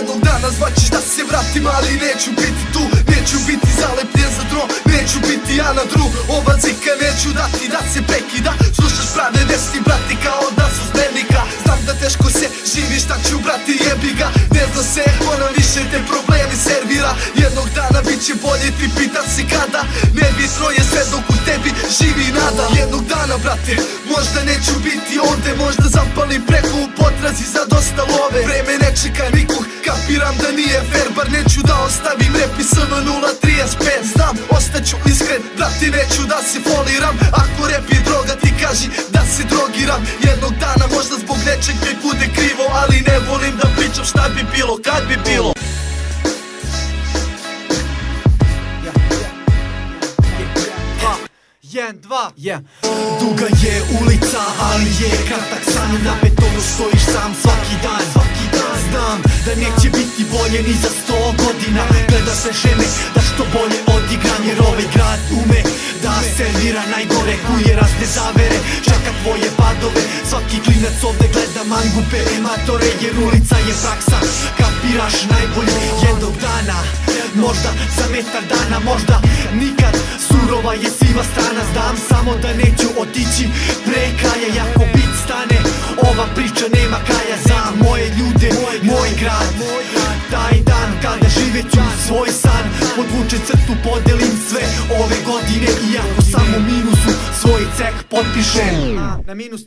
Jednog dana zvaćeš da se vratim, ali neću biti tu. Neću biti zalepljen za dno, neću biti ja na dru. Ova zika neću dati da se prekida. Slušaš prave vesti, brati, kao da su s dnevnika. Znam da teško se živi, šta ću, brati, jebi ga. Ne zna se ko nam više te problemi servira. Jednog dana bit će bolje, ti pitan si kada. Nebitno je sve dok u tebi živi nada. Jednog dana, brate, možda neću biti ovde. Možda zapalim preko u potrazi za dosta love. Vreme ne čeka nikog, kapiram da nije fair. Bar neću da ostavim rep i SV035. Znam, ostaću iskren, brati, neću da se foliram. Ako rep je droga, ti kaži da se drogiram. Jednog dana možda zbog nečeg mi bude krivo, ali ne volim da pričam šta bi bilo, kad bi bilo. 1, 2, Duga je ulica, ali je kratak san. Na betonu stojiš sam svaki dan. Znam da neće biti bolje ni za 100 godina. Gleda se žene da što bolje odigram, jer ovaj grad ume da servira najgore. Kuje razne zavere, čeka tvoje padove. Svaki klinac ovde gleda mangupe i matore, jer ulica je praksa, kapiraš najbolje. Jednog dana, možda za metar dana, možda nikad. Surova je siva strana, znam samo da neću otići pre kraja. Jako bit stane, ova priča nema kraja. Za moje ljude, moj grad, taj dan kada živeću svoj san. Podvučem crtu, podelim sve ove godine, iako sam u minusu svoj cek potpišem. na minus